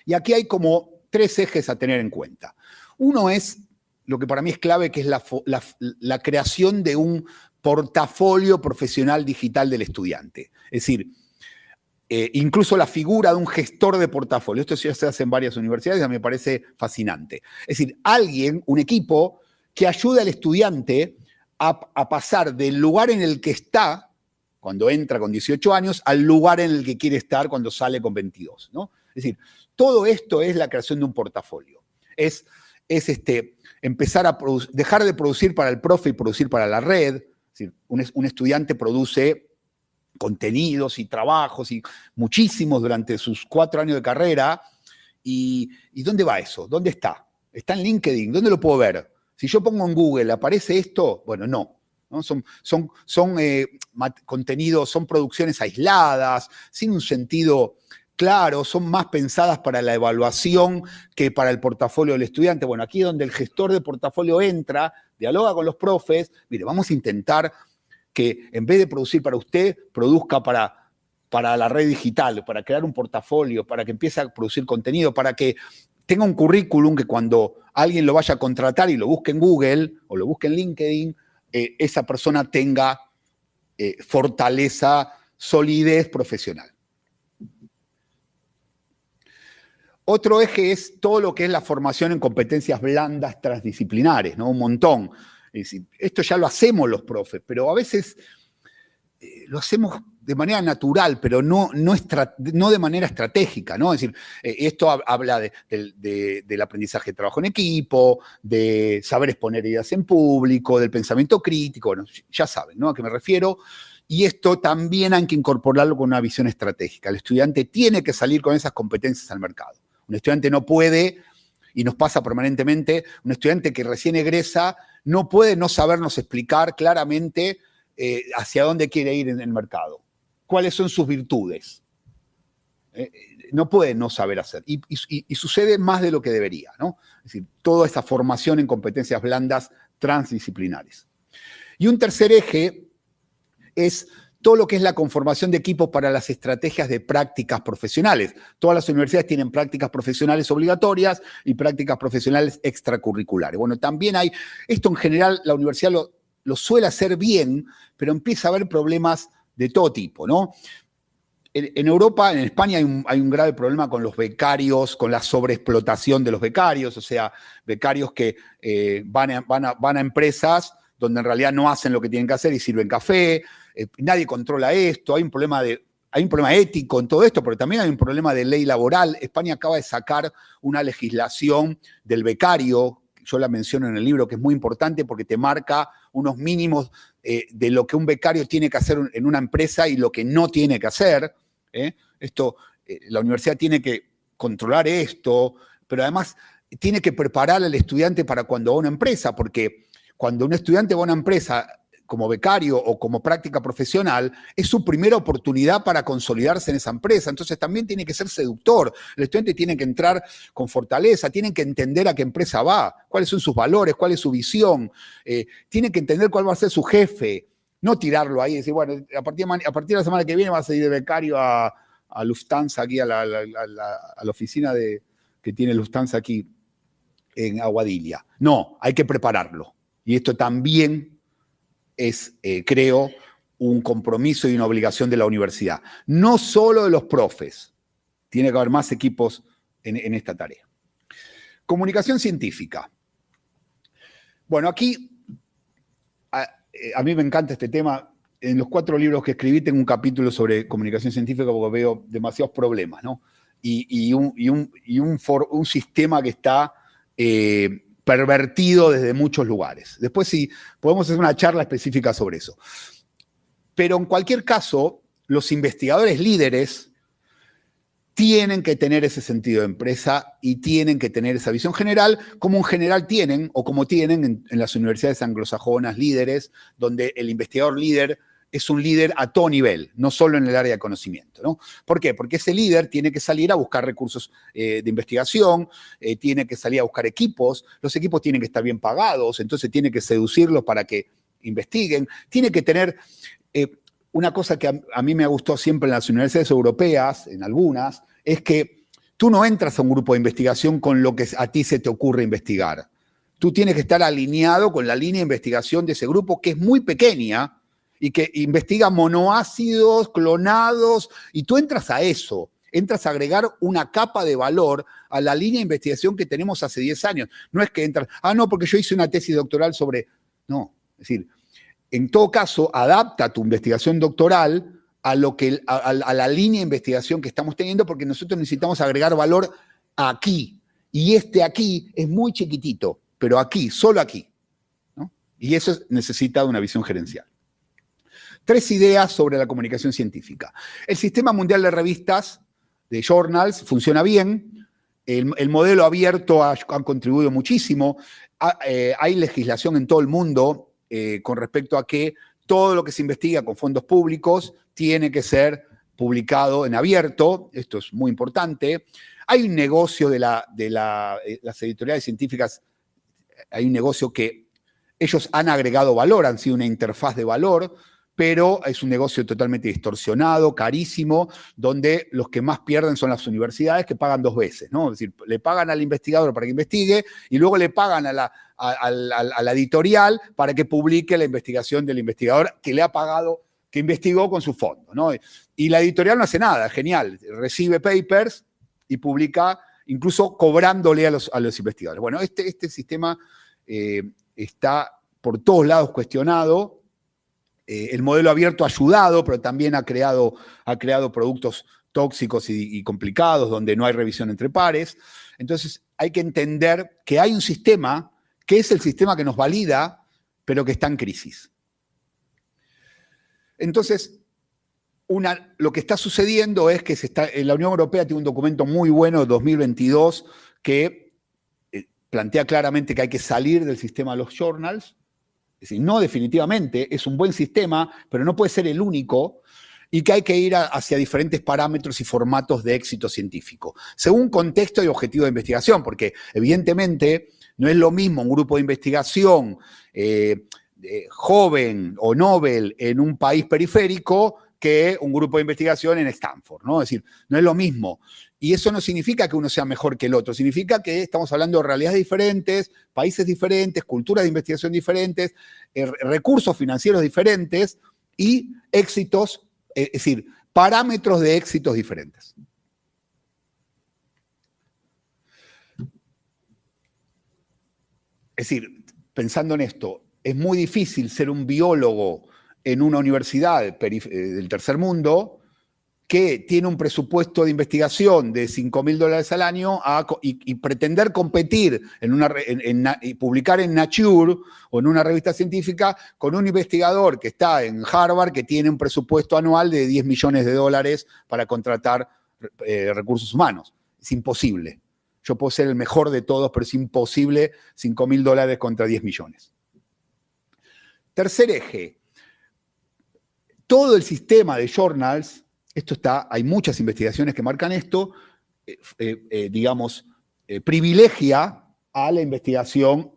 A: Y aquí hay como 3 ejes a tener en cuenta. Uno es lo que para mí es clave, que es la creación de un portafolio profesional digital del estudiante. Es decir, incluso la figura de un gestor de portafolio. Esto ya se hace en varias universidades y a mí me parece fascinante. Es decir, alguien, un equipo, que ayude al estudiante a pasar del lugar en el que está, cuando entra con 18 años, al lugar en el que quiere estar cuando sale con 22, ¿no? Es decir, todo esto es la creación de un portafolio. Es empezar a dejar de producir para el profe y producir para la red. Es decir, un estudiante produce contenidos y trabajos y muchísimos durante sus 4 años de carrera. ¿Y dónde va eso? ¿Dónde está? ¿Está en LinkedIn? ¿Dónde lo puedo ver? Si yo pongo en Google, ¿aparece esto? Bueno, no. Son contenidos, son producciones aisladas, sin un sentido claro, son más pensadas para la evaluación que para el portafolio del estudiante. Bueno, aquí es donde el gestor de portafolio entra, dialoga con los profes. Mire, vamos a intentar que en vez de producir para usted, produzca para la red digital, para crear un portafolio, para que empiece a producir contenido, para que tenga un currículum que cuando alguien lo vaya a contratar y lo busque en Google o lo busque en LinkedIn, esa persona tenga fortaleza, solidez profesional. Otro eje es todo lo que es la formación en competencias blandas transdisciplinares, ¿no? Un montón. Es decir, esto ya lo hacemos los profes, pero a veces lo hacemos de manera natural, pero no de manera estratégica, ¿no? Es decir, esto habla del aprendizaje de trabajo en equipo, de saber exponer ideas en público, del pensamiento crítico, bueno, ya saben, ¿no? A qué me refiero. Y esto también hay que incorporarlo con una visión estratégica. El estudiante tiene que salir con esas competencias al mercado. Un estudiante no puede, y nos pasa permanentemente, un estudiante que recién egresa no puede no sabernos explicar claramente hacia dónde quiere ir en el mercado, cuáles son sus virtudes. No puede no saber hacer. Y sucede más de lo que debería, ¿no? Es decir, toda esa formación en competencias blandas transdisciplinares. Y un tercer eje es todo lo que es la conformación de equipos para las estrategias de prácticas profesionales. Todas las universidades tienen prácticas profesionales obligatorias y prácticas profesionales extracurriculares. Bueno, también hay, esto en general la universidad lo suele hacer bien, pero empieza a haber problemas de todo tipo, ¿no? En Europa, en España, hay un grave problema con los becarios, con la sobreexplotación de los becarios, o sea, becarios que van a empresas donde en realidad no hacen lo que tienen que hacer y sirven café. Nadie controla esto, hay un problema ético en todo esto, pero también hay un problema de ley laboral. España acaba de sacar una legislación del becario, yo la menciono en el libro, que es muy importante porque te marca unos mínimos de lo que un becario tiene que hacer en una empresa y lo que no tiene que hacer. La universidad tiene que controlar esto, pero además tiene que preparar al estudiante para cuando va a una empresa, porque cuando un estudiante va a una empresa como becario o como práctica profesional, es su primera oportunidad para consolidarse en esa empresa. Entonces también tiene que ser seductor. El estudiante tiene que entrar con fortaleza, tiene que entender a qué empresa va, cuáles son sus valores, cuál es su visión, tiene que entender cuál va a ser su jefe, no tirarlo ahí y decir, bueno, a partir de la semana que viene vas a ir de becario a Lufthansa, aquí a la oficina que tiene Lufthansa aquí en Aguadilla. No, hay que prepararlo. Y esto también es, creo, un compromiso y una obligación de la universidad. No solo de los profes. Tiene que haber más equipos en esta tarea. Comunicación científica. Bueno, aquí a mí me encanta este tema. En los 4 libros que escribí tengo un capítulo sobre comunicación científica porque veo demasiados problemas, ¿no? Y un sistema que está pervertido desde muchos lugares. Después sí, podemos hacer una charla específica sobre eso. Pero en cualquier caso, los investigadores líderes tienen que tener ese sentido de empresa y tienen que tener esa visión general, como en general tienen, o como tienen en las universidades anglosajonas líderes, donde el investigador líder es un líder a todo nivel, no solo en el área de conocimiento, ¿no? ¿Por qué? Porque ese líder tiene que salir a buscar recursos de investigación, tiene que salir a buscar equipos, los equipos tienen que estar bien pagados, entonces tiene que seducirlos para que investiguen, tiene que tener una cosa que a mí me gustó siempre en las universidades europeas, en algunas, es que tú no entras a un grupo de investigación con lo que a ti se te ocurre investigar. Tú tienes que estar alineado con la línea de investigación de ese grupo, que es muy pequeña, y que investiga monoácidos clonados, y tú entras a eso, entras a agregar una capa de valor a la línea de investigación que tenemos hace 10 años. No es que entras, no, porque yo hice una tesis doctoral sobre... No, es decir, en todo caso, adapta tu investigación doctoral a la línea de investigación que estamos teniendo, porque nosotros necesitamos agregar valor aquí. Y este aquí es muy chiquitito, pero aquí, solo aquí, ¿no? Y eso necesita una visión gerencial. 3 ideas sobre la comunicación científica. El sistema mundial de revistas, de journals, funciona bien. El modelo abierto ha contribuido muchísimo. Hay legislación en todo el mundo con respecto a que todo lo que se investiga con fondos públicos tiene que ser publicado en abierto. Esto es muy importante. Hay un negocio de las editoriales científicas, hay un negocio que ellos han agregado valor, han sido una interfaz de valor, pero es un negocio totalmente distorsionado, carísimo, donde los que más pierden son las universidades, que pagan 2 veces, ¿no? Es decir, le pagan al investigador para que investigue y luego le pagan a la editorial para que publique la investigación del investigador que le ha pagado, que investigó con su fondo, ¿no? Y la editorial no hace nada, genial, recibe papers y publica, incluso cobrándole a los investigadores. Bueno, este sistema está por todos lados cuestionado. El modelo abierto ha ayudado, pero también ha creado productos tóxicos y complicados, donde no hay revisión entre pares. Entonces, hay que entender que hay un sistema, que es el sistema que nos valida, pero que está en crisis. Entonces, lo que está sucediendo es que la Unión Europea tiene un documento muy bueno de 2022 que plantea claramente que hay que salir del sistema de los journals. Es decir, no definitivamente, es un buen sistema, pero no puede ser el único, y que hay que ir hacia diferentes parámetros y formatos de éxito científico, según contexto y objetivo de investigación, porque evidentemente no es lo mismo un grupo de investigación joven o Nobel en un país periférico que un grupo de investigación en Stanford, ¿no? Es decir, no es lo mismo. Y eso no significa que uno sea mejor que el otro, significa que estamos hablando de realidades diferentes, países diferentes, culturas de investigación diferentes, recursos financieros diferentes y éxitos, es decir, parámetros de éxitos diferentes. Es decir, pensando en esto, es muy difícil ser un biólogo en una universidad del tercer mundo que tiene un presupuesto de investigación de $5.000 al año y pretender competir y publicar en Nature o en una revista científica con un investigador que está en Harvard que tiene un presupuesto anual de $10 millones para contratar recursos humanos. Es imposible. Yo puedo ser el mejor de todos, pero es imposible $5.000 contra 10 millones. Tercer eje. Todo el sistema de journals, hay muchas investigaciones que marcan esto, privilegia a la investigación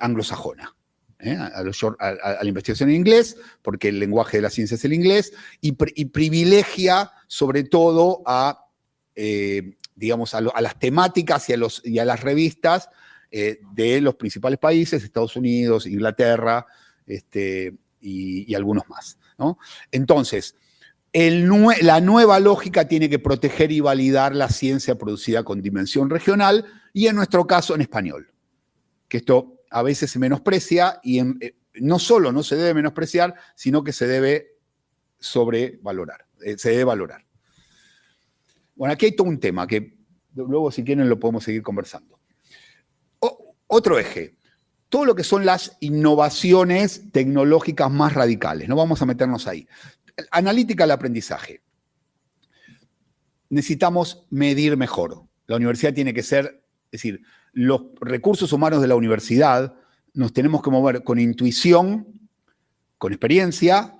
A: anglosajona, a la investigación en inglés, porque el lenguaje de la ciencia es el inglés, y privilegia sobre todo a las temáticas y a las revistas de los principales países, Estados Unidos, Inglaterra, y algunos más, ¿no? Entonces, la nueva lógica tiene que proteger y validar la ciencia producida con dimensión regional y en nuestro caso en español. Que esto a veces se menosprecia y no solo no se debe menospreciar, sino que se debe sobrevalorar, se debe valorar. Bueno, aquí hay todo un tema que luego si quieren lo podemos seguir conversando. Otro eje. Todo lo que son las innovaciones tecnológicas más radicales. No vamos a meternos ahí. Analítica del aprendizaje. Necesitamos medir mejor. La universidad tiene que ser, es decir, los recursos humanos de la universidad nos tenemos que mover con intuición, con experiencia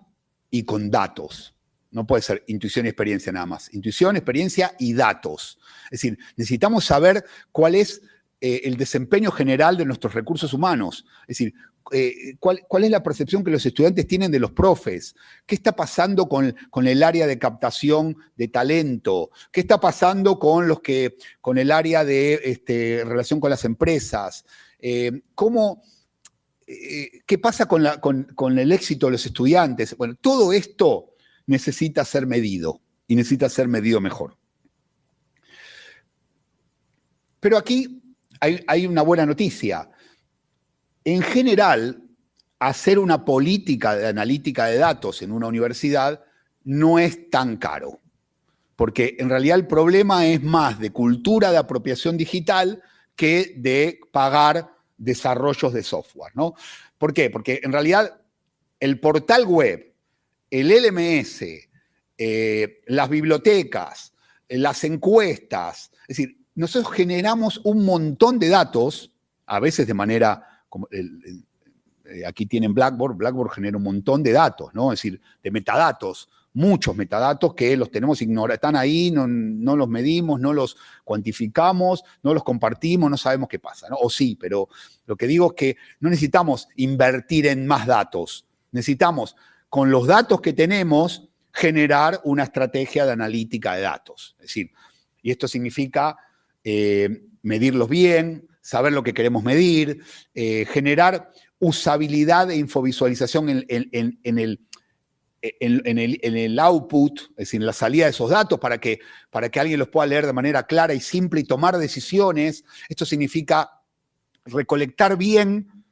A: y con datos. No puede ser intuición y experiencia nada más. Intuición, experiencia y datos. Es decir, necesitamos saber cuál es el desempeño general de nuestros recursos humanos. Es decir, ¿cuál es la percepción que los estudiantes tienen de los profes? ¿Qué está pasando con el área de captación de talento? ¿Qué está pasando con el área de relación con las empresas? ¿Cómo ¿qué pasa con el éxito de los estudiantes? Bueno, todo esto necesita ser medido y necesita ser medido mejor. Pero aquí hay una buena noticia. En general, hacer una política de analítica de datos en una universidad no es tan caro, porque en realidad el problema es más de cultura de apropiación digital que de pagar desarrollos de software, ¿no? ¿Por qué? Porque en realidad el portal web, el LMS, las bibliotecas, las encuestas, es decir, nosotros generamos un montón de datos, a veces de manera, como aquí tienen Blackboard genera un montón de datos, ¿no? Es decir, de metadatos, muchos metadatos que los tenemos ignorados, están ahí, no los medimos, no los cuantificamos, no los compartimos, no sabemos qué pasa, ¿no? O sí, pero lo que digo es que no necesitamos invertir en más datos, necesitamos, con los datos que tenemos, generar una estrategia de analítica de datos. Es decir, y esto significa medirlos bien, saber lo que queremos medir, generar usabilidad e infovisualización en el output, es decir, en la salida de esos datos para que alguien los pueda leer de manera clara y simple y tomar decisiones. Esto significa recolectar bien,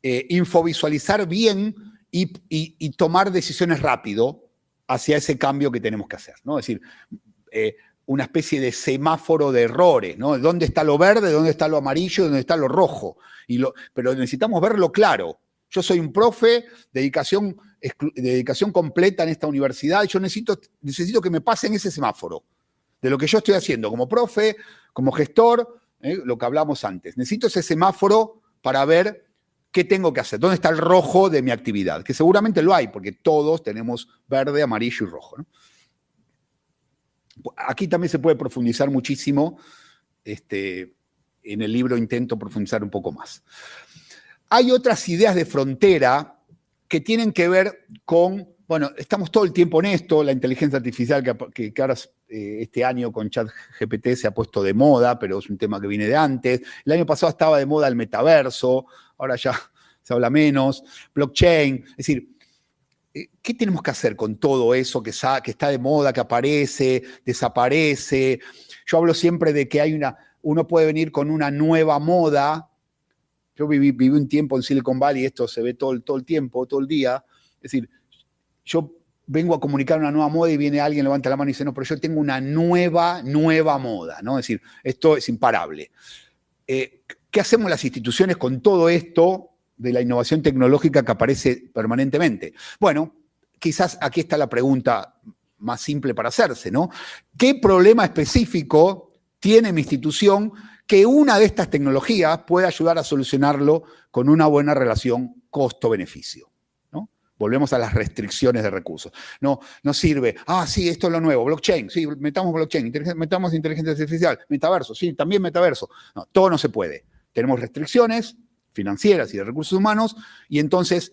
A: infovisualizar bien y tomar decisiones rápido hacia ese cambio que tenemos que hacer, ¿no? Es decir, una especie de semáforo de errores, ¿no? ¿Dónde está lo verde, dónde está lo amarillo, dónde está lo rojo? Pero necesitamos verlo claro. Yo soy un profe, dedicación completa en esta universidad, y yo necesito que me pasen ese semáforo de lo que yo estoy haciendo como profe, como gestor, lo que hablamos antes. Necesito ese semáforo para ver qué tengo que hacer, dónde está el rojo de mi actividad, que seguramente lo hay, porque todos tenemos verde, amarillo y rojo, ¿no? Aquí también se puede profundizar muchísimo. En el libro intento profundizar un poco más. Hay otras ideas de frontera que tienen que ver con, bueno, estamos todo el tiempo en esto, la inteligencia artificial que ahora este año con ChatGPT se ha puesto de moda, pero es un tema que viene de antes. El año pasado estaba de moda el metaverso, ahora ya se habla menos, blockchain, es decir, ¿qué tenemos que hacer con todo eso que está de moda, que aparece, desaparece? Yo hablo siempre de que uno puede venir con una nueva moda. Yo viví un tiempo en Silicon Valley, esto se ve todo el tiempo, todo el día. Es decir, yo vengo a comunicar una nueva moda y viene alguien, levanta la mano y dice, no, pero yo tengo una nueva moda, ¿no? Es decir, esto es imparable. ¿Qué hacemos las instituciones con todo esto de la innovación tecnológica que aparece permanentemente? Bueno, quizás aquí está la pregunta más simple para hacerse, ¿no? ¿Qué problema específico tiene mi institución que una de estas tecnologías puede ayudar a solucionarlo con una buena relación costo-beneficio? ¿No? Volvemos a las restricciones de recursos. No sirve, sí, esto es lo nuevo, blockchain, sí, metamos blockchain, metamos inteligencia artificial, metaverso, sí, también metaverso. No, todo no se puede. Tenemos restricciones financieras y de recursos humanos, y entonces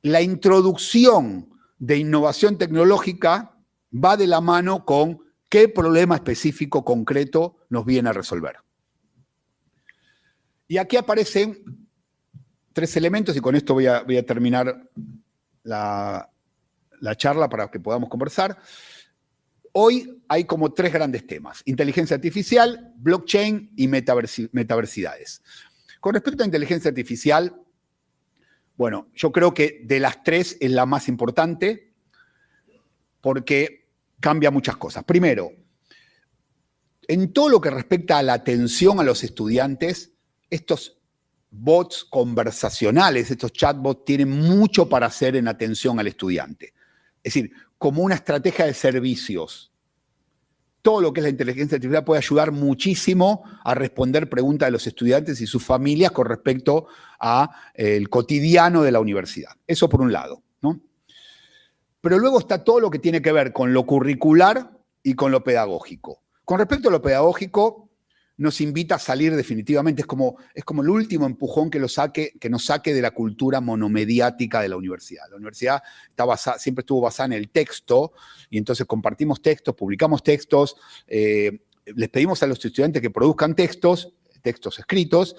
A: la introducción de innovación tecnológica va de la mano con qué problema específico concreto nos viene a resolver. Y aquí aparecen 3 elementos, y con esto voy a terminar la charla para que podamos conversar. Hoy hay como 3 grandes temas: inteligencia artificial, blockchain y metaversidades. Con respecto a inteligencia artificial, bueno, yo creo que de las 3 es la más importante porque cambia muchas cosas. Primero, en todo lo que respecta a la atención a los estudiantes, estos bots conversacionales, estos chatbots, tienen mucho para hacer en atención al estudiante. Es decir, como una estrategia de servicios. Todo lo que es la inteligencia artificial puede ayudar muchísimo a responder preguntas de los estudiantes y sus familias con respecto al cotidiano de la universidad. Eso por un lado, ¿no? Pero luego está todo lo que tiene que ver con lo curricular y con lo pedagógico. Con respecto a lo pedagógico, nos invita a salir definitivamente, es como el último empujón que nos saque de la cultura monomediática de la universidad. La universidad siempre estuvo basada en el texto, y entonces compartimos textos, publicamos textos, les pedimos a los estudiantes que produzcan textos escritos,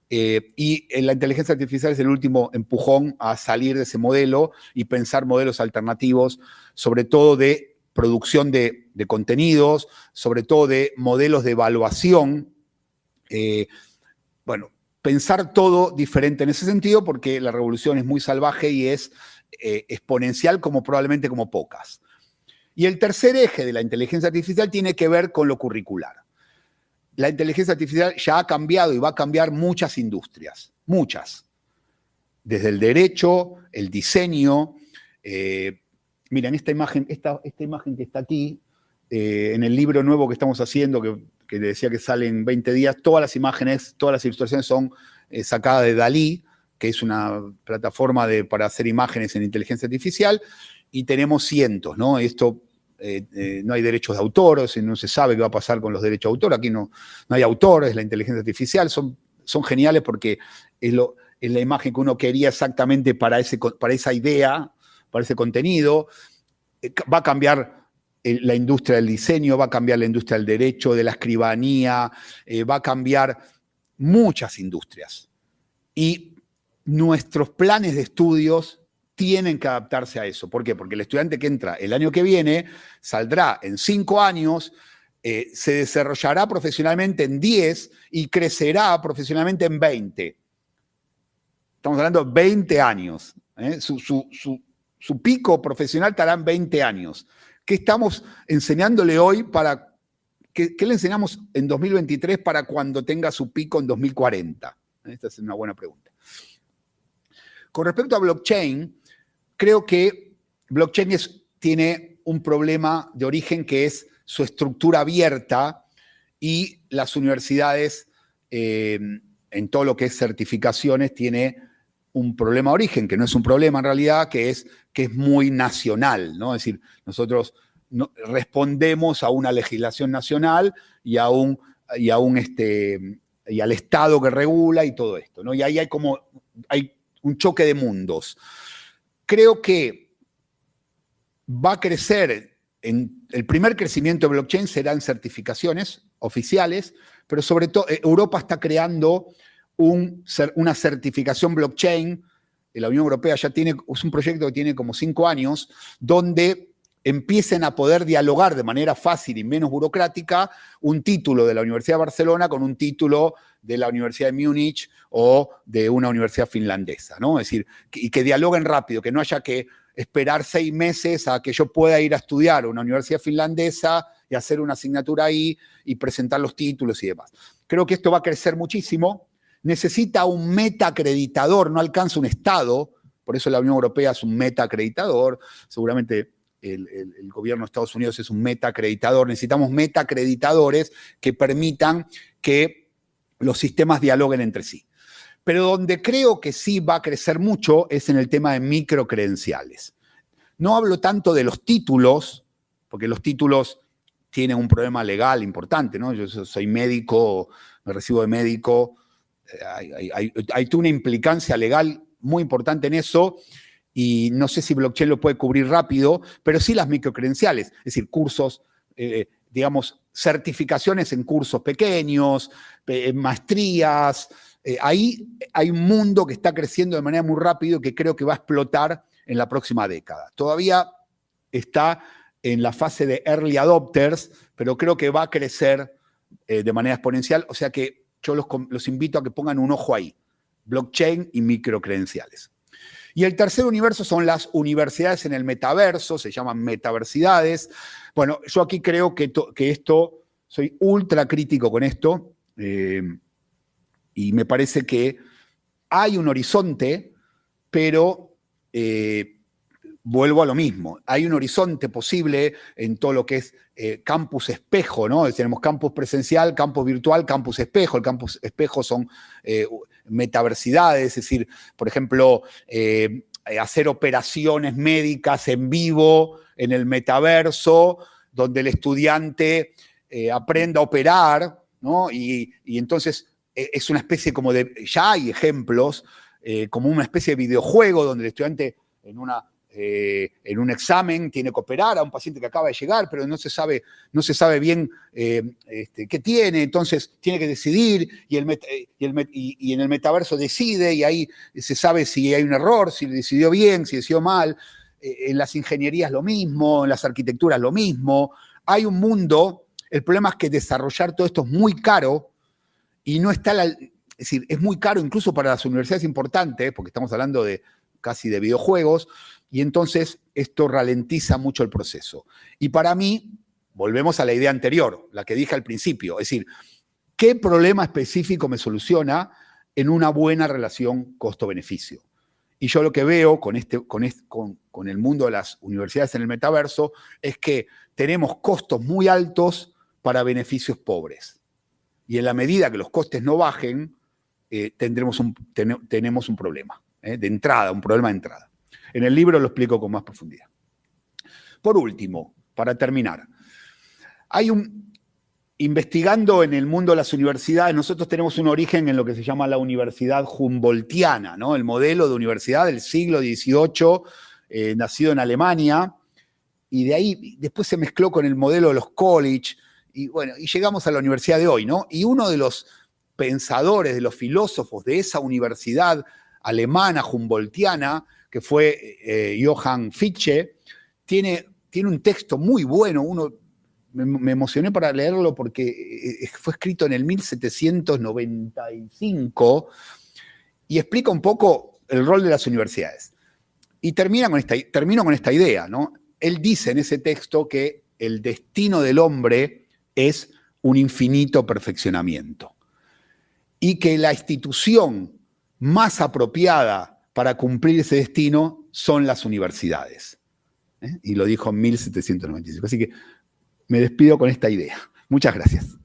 A: Y la inteligencia artificial es el último empujón a salir de ese modelo y pensar modelos alternativos, sobre todo de producción de contenidos, sobre todo de modelos de evaluación. Bueno, pensar todo diferente en ese sentido, porque la revolución es muy salvaje y es exponencial probablemente como pocas. Y el tercer eje de la inteligencia artificial tiene que ver con lo curricular. La inteligencia artificial ya ha cambiado y va a cambiar muchas industrias, muchas. Desde el derecho, el diseño. Miren, esta imagen que está aquí, en el libro nuevo que estamos haciendo, que decía que sale en 20 días, todas las imágenes, todas las ilustraciones son sacadas de Dalí, que es una plataforma para hacer imágenes en inteligencia artificial, y tenemos cientos, ¿no? Esto, no hay derechos de autor, o sea, no se sabe qué va a pasar con los derechos de autor, aquí no hay autores, la inteligencia artificial, son geniales porque es la imagen que uno quería exactamente para esa idea, para ese contenido. Va a cambiar la industria del diseño, va a cambiar la industria del derecho, de la escribanía, va a cambiar muchas industrias. Y nuestros planes de estudios tienen que adaptarse a eso. ¿Por qué? Porque el estudiante que entra el año que viene saldrá en 5 años, se desarrollará profesionalmente en 10 y crecerá profesionalmente en 20. Estamos hablando de 20 años. Su pico profesional estará en 20 años. ¿Qué estamos enseñándole hoy ¿qué le enseñamos en 2023 para cuando tenga su pico en 2040? Esta es una buena pregunta. Con respecto a blockchain, creo que blockchain tiene un problema de origen que es su estructura abierta y las universidades, en todo lo que es certificaciones, tiene un problema de origen, que no es un problema en realidad, que es muy nacional, ¿no? Es decir, nosotros respondemos a una legislación nacional y al Estado que regula y todo esto, ¿no? Y ahí hay un choque de mundos. Creo que va a crecer, el primer crecimiento de blockchain será en certificaciones oficiales, pero sobre todo Europa está creando una certificación blockchain. La Unión Europea ya es un proyecto que tiene como 5 años, donde empiecen a poder dialogar de manera fácil y menos burocrática un título de la Universidad de Barcelona con un título de la Universidad de Múnich o de una universidad finlandesa, ¿no? Es decir, y que dialoguen rápido, que no haya que esperar 6 meses a que yo pueda ir a estudiar a una universidad finlandesa y hacer una asignatura ahí y presentar los títulos y demás. Creo que esto va a crecer muchísimo. Necesita un meta-acreditador, no alcanza un Estado, por eso la Unión Europea es un meta-acreditador, seguramente el gobierno de Estados Unidos es un meta-acreditador. Necesitamos meta-acreditadores que permitan que los sistemas dialoguen entre sí. Pero donde creo que sí va a crecer mucho es en el tema de microcredenciales. No hablo tanto de los títulos, porque los títulos tienen un problema legal importante, ¿no? Yo soy médico, me recibo de médico, hay una implicancia legal muy importante en eso, y no sé si blockchain lo puede cubrir rápido, pero sí las microcredenciales, es decir, cursos, digamos, certificaciones en cursos pequeños, maestrías. Ahí hay un mundo que está creciendo de manera muy rápida y que creo que va a explotar en la próxima década. Todavía está en la fase de early adopters, pero creo que va a crecer de manera exponencial, o sea que yo los invito a que pongan un ojo ahí, blockchain y microcredenciales. Y el tercer universo son las universidades en el metaverso, se llaman metaversidades. Bueno, yo aquí creo que esto, soy ultra crítico con esto, y me parece que hay un horizonte, pero vuelvo a lo mismo. Hay un horizonte posible en todo lo que es campus espejo, ¿no? Tenemos campus presencial, campus virtual, campus espejo. El campus espejo son metaversidades, es decir, por ejemplo, hacer operaciones médicas en vivo en el metaverso, donde el estudiante aprenda a operar, ¿no? Y entonces es una especie ya hay ejemplos, como una especie de videojuego donde el estudiante en una en un examen tiene que operar a un paciente que acaba de llegar, pero no se sabe bien qué tiene, entonces tiene que decidir y en el metaverso decide y ahí se sabe si hay un error, si decidió bien, si decidió mal. En las ingenierías lo mismo, en las arquitecturas lo mismo. Hay un mundo, el problema es que desarrollar todo esto es muy caro y no está, es decir, es muy caro incluso para las universidades importantes, porque estamos hablando casi de videojuegos, y entonces esto ralentiza mucho el proceso. Y para mí, volvemos a la idea anterior, la que dije al principio, es decir, ¿qué problema específico me soluciona en una buena relación costo-beneficio? Y yo lo que veo con el mundo de las universidades en el metaverso es que tenemos costos muy altos para beneficios pobres. Y en la medida que los costes no bajen, tenemos un problema de entrada, un problema de entrada. En el libro lo explico con más profundidad. Por último, para terminar, investigando en el mundo de las universidades, nosotros tenemos un origen en lo que se llama la universidad humboldtiana, ¿no? El modelo de universidad del siglo XVIII, nacido en Alemania, y de ahí después se mezcló con el modelo de los college, y bueno, y llegamos a la universidad de hoy, ¿no? Y uno de los pensadores, de los filósofos de esa universidad alemana, humboldtiana, que fue Johann Fichte, tiene un texto muy bueno, me emocioné para leerlo porque fue escrito en el 1795 y explica un poco el rol de las universidades. Y termino con esta idea, ¿no? Él dice en ese texto que el destino del hombre es un infinito perfeccionamiento y que la institución más apropiada para cumplir ese destino son las universidades. Y lo dijo en 1795. Así que me despido con esta idea. Muchas gracias.